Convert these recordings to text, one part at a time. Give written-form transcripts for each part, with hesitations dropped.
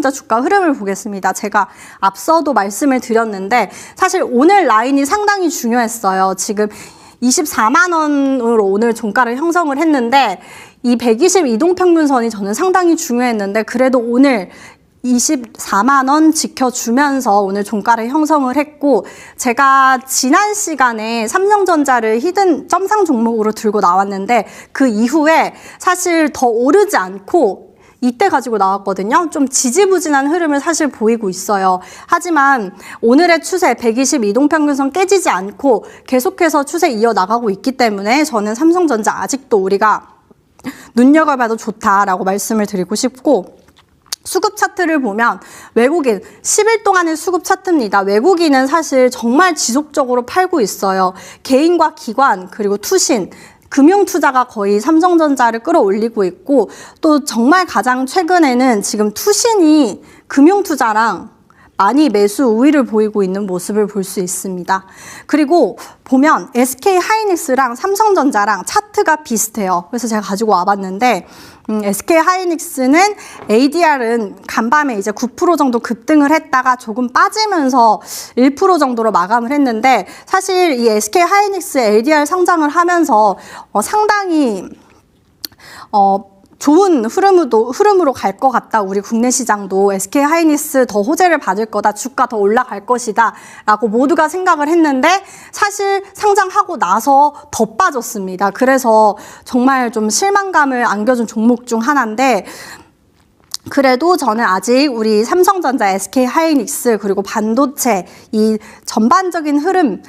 삼성전자 주가 흐름을 보겠습니다. 제가 앞서도 말씀을 드렸는데 사실 오늘 라인이 상당히 중요했어요. 지금 24만 원으로 오늘 종가를 형성을 했는데 이 120 이동평균선이 저는 상당히 중요했는데 그래도 오늘 24만 원 지켜주면서 오늘 종가를 형성을 했고 제가 지난 시간에 삼성전자를 히든 점상 종목으로 들고 나왔는데 그 이후에 사실 더 오르지 않고 이때 가지고 나왔거든요. 좀 지지부진한 흐름을 사실 보이고 있어요. 하지만 오늘의 추세 120 이동평균선 깨지지 않고 계속해서 추세 이어나가고 있기 때문에 저는 삼성전자 아직도 우리가 눈여겨봐도 좋다라고 말씀을 드리고 싶고 수급 차트를 보면 외국인 10일 동안의 수급 차트입니다. 외국인은 사실 정말 지속적으로 팔고 있어요. 개인과 기관 그리고 투신 금융투자가 거의 삼성전자를 끌어올리고 있고 또 정말 가장 최근에는 지금 투신이 금융투자랑 많이 매수 우위를 보이고 있는 모습을 볼 수 있습니다. 그리고 보면 SK하이닉스랑 삼성전자랑 차트가 비슷해요. 그래서 제가 가지고 와봤는데 SK하이닉스는 ADR은 간밤에 이제 9% 정도 급등을 했다가 조금 빠지면서 1% 정도로 마감을 했는데 사실 이 SK하이닉스 ADR 상장을 하면서 상당히 좋은 흐름으로 갈 것 같다. 우리 국내 시장도 SK하이닉스 더 호재를 받을 거다. 주가 더 올라갈 것이다. 라고 모두가 생각을 했는데 사실 상장하고 나서 더 빠졌습니다. 그래서 정말 좀 실망감을 안겨준 종목 중 하나인데 그래도 저는 아직 우리 삼성전자, SK하이닉스 그리고 반도체 이 전반적인 흐름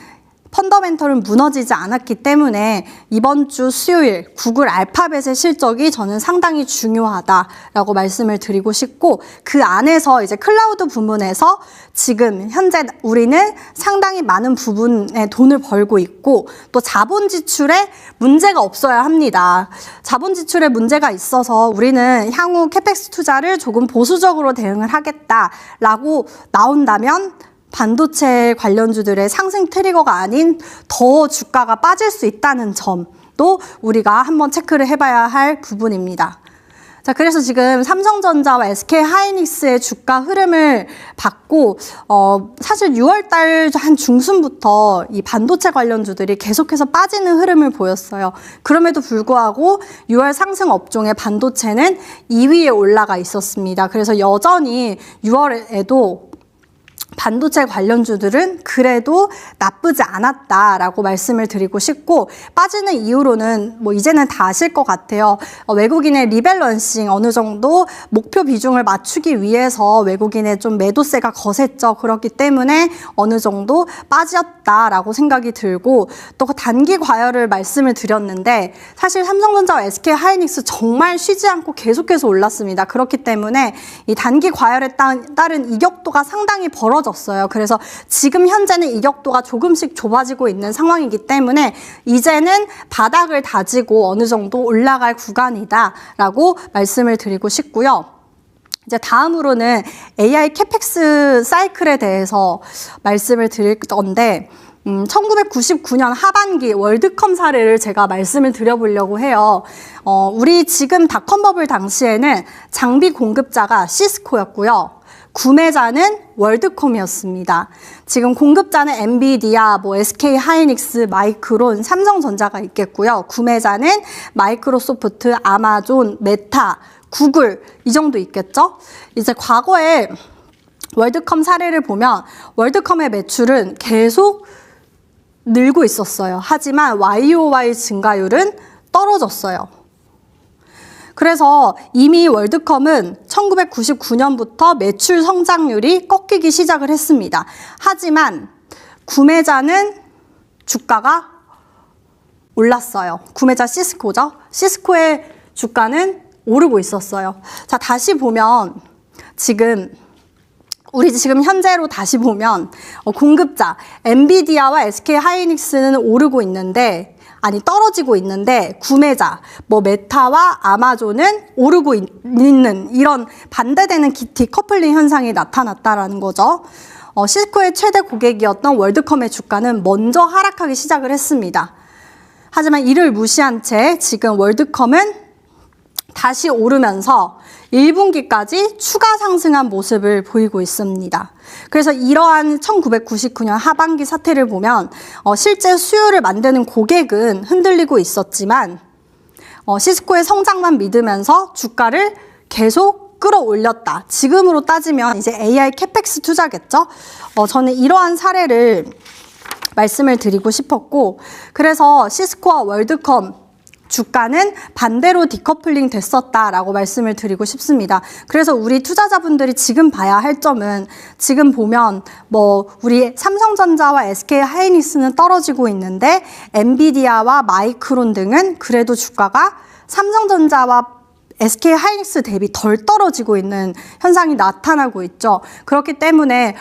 펀더멘털은 무너지지 않았기 때문에 이번 주 수요일 구글 알파벳의 실적이 저는 상당히 중요하다라고 말씀을 드리고 싶고 그 안에서 이제 클라우드 부문에서 지금 현재 우리는 상당히 많은 부분에 돈을 벌고 있고 또 자본 지출에 문제가 없어야 합니다. 자본 지출에 문제가 있어서 우리는 향후 캐펙스 투자를 조금 보수적으로 대응을 하겠다라고 나온다면 반도체 관련주들의 상승 트리거가 아닌 더 주가가 빠질 수 있다는 점도 우리가 한번 체크를 해봐야 할 부분입니다. 자, 그래서 지금 삼성전자와 SK하이닉스의 주가 흐름을 봤고 사실 6월달 한 중순부터 이 반도체 관련주들이 계속해서 빠지는 흐름을 보였어요. 그럼에도 불구하고 6월 상승 업종의 반도체는 2위에 올라가 있었습니다. 그래서 여전히 6월에도 반도체 관련주들은 그래도 나쁘지 않았다라고 말씀을 드리고 싶고 빠지는 이유로는 뭐 이제는 다 아실 것 같아요. 외국인의 리밸런싱 어느 정도 목표 비중을 맞추기 위해서 외국인의 좀 매도세가 거셌죠. 그렇기 때문에 어느 정도 빠졌다라고 생각이 들고 또 그 단기 과열을 말씀을 드렸는데 사실 삼성전자와 SK하이닉스 정말 쉬지 않고 계속해서 올랐습니다. 그렇기 때문에 이 단기 과열에 따른 이격도가 상당히 벌어졌어요. 그래서 지금 현재는 이격도가 조금씩 좁아지고 있는 상황이기 때문에 이제는 바닥을 다지고 어느 정도 올라갈 구간이다라고 말씀을 드리고 싶고요. 이제 다음으로는 AI 캐펙스 사이클에 대해서 말씀을 드릴 건데 1999년 하반기 월드컴 사례를 제가 말씀을 드려보려고 해요. 우리 지금 닷컴버블 당시에는 장비 공급자가 시스코였고요. 구매자는 월드컴이었습니다. 지금 공급자는 엔비디아, SK하이닉스, 마이크론, 삼성전자가 있겠고요. 구매자는 마이크로소프트, 아마존, 메타, 구글 이 정도 있겠죠? 이제 과거에 월드컴 사례를 보면 월드컴의 매출은 계속 늘고 있었어요. 하지만 YOY 증가율은 떨어졌어요. 그래서 이미 월드컴은 1999년부터 매출 성장률이 꺾이기 시작을 했습니다. 하지만 구매자는 주가가 올랐어요. 구매자 시스코죠. 시스코의 주가는 오르고 있었어요. 자, 다시 보면 우리 지금 현재로 다시 보면 공급자 엔비디아와 SK하이닉스는 오르고 있는데 떨어지고 있는데 구매자 메타와 아마존은 오르고 있는 이런 반대되는 디커플링 현상이 나타났다라는 거죠. 시스코의 최대 고객이었던 월드컴의 주가는 먼저 하락하기 시작을 했습니다. 하지만 이를 무시한 채 지금 월드컴은 다시 오르면서 1분기까지 추가 상승한 모습을 보이고 있습니다. 그래서 이러한 1999년 하반기 사태를 보면 실제 수요를 만드는 고객은 흔들리고 있었지만 시스코의 성장만 믿으면서 주가를 계속 끌어올렸다. 지금으로 따지면 이제 AI 캐펙스 투자겠죠? 저는 이러한 사례를 말씀을 드리고 싶었고, 그래서 시스코와 월드컴 주가는 반대로 디커플링 됐었다라고 말씀을 드리고 싶습니다. 그래서 우리 투자자분들이 지금 봐야 할 점은, 지금 보면 우리 삼성전자와 SK 하이닉스는 떨어지고 있는데 엔비디아와 마이크론 등은 그래도 주가가 삼성전자와 SK 하이닉스 대비 덜 떨어지고 있는 현상이 나타나고 있죠. 그렇기 때문에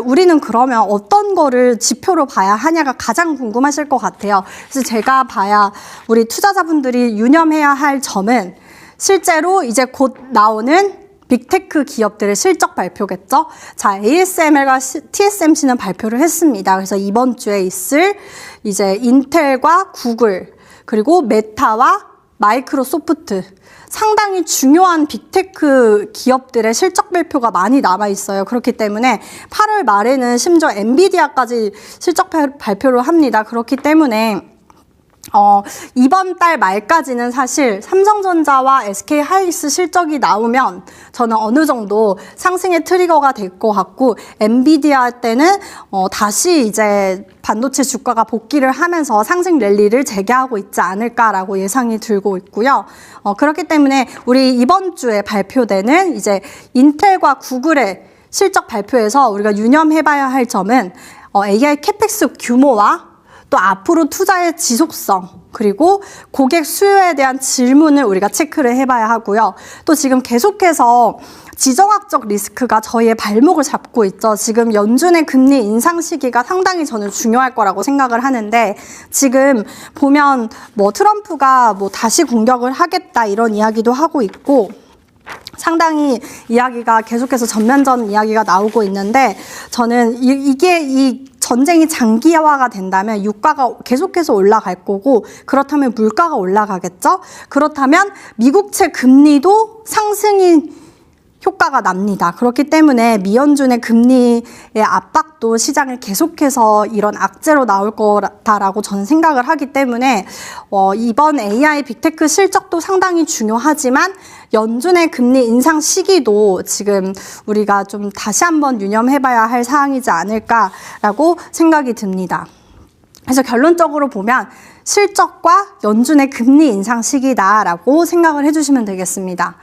우리는 그러면 어떤 거를 지표로 봐야 하냐가 가장 궁금하실 것 같아요. 그래서 제가 봐야 우리 투자자분들이 유념해야 할 점은 실제로 이제 곧 나오는 빅테크 기업들의 실적 발표겠죠. 자, ASML과 TSMC는 발표를 했습니다. 그래서 이번 주에 있을 이제 인텔과 구글, 그리고 메타와 마이크로소프트, 상당히 중요한 빅테크 기업들의 실적 발표가 많이 남아 있어요. 그렇기 때문에 8월 말에는 심지어 엔비디아까지 실적 발표를 합니다. 그렇기 때문에 이번 달 말까지는 사실 삼성전자와 SK 하이닉스 실적이 나오면 저는 어느 정도 상승의 트리거가 될 것 같고, 엔비디아 때는 다시 이제 반도체 주가가 복귀를 하면서 상승 랠리를 재개하고 있지 않을까라고 예상이 들고 있고요. 그렇기 때문에 우리 이번 주에 발표되는 이제 인텔과 구글의 실적 발표에서 우리가 유념해봐야 할 점은 AI 캐펙스 규모와 또 앞으로 투자의 지속성, 그리고 고객 수요에 대한 질문을 우리가 체크를 해봐야 하고요. 또 지금 계속해서 지정학적 리스크가 저희의 발목을 잡고 있죠. 지금 연준의 금리 인상 시기가 상당히 저는 중요할 거라고 생각을 하는데, 지금 보면 트럼프가 다시 공격을 하겠다 이런 이야기도 하고 있고, 상당히 이야기가 계속해서 전면전 이야기가 나오고 있는데, 저는 이 전쟁이 장기화가 된다면 유가가 계속해서 올라갈 거고, 그렇다면 물가가 올라가겠죠? 그렇다면 미국채 금리도 상승이 효과가 납니다. 그렇기 때문에 미연준의 금리의 압박도 시장을 계속해서 이런 악재로 나올 거다라고 저는 생각을 하기 때문에 이번 AI 빅테크 실적도 상당히 중요하지만 연준의 금리 인상 시기도 지금 우리가 좀 다시 한번 유념해봐야 할 사항이지 않을까라고 생각이 듭니다. 그래서 결론적으로 보면 실적과 연준의 금리 인상 시기다라고 생각을 해주시면 되겠습니다.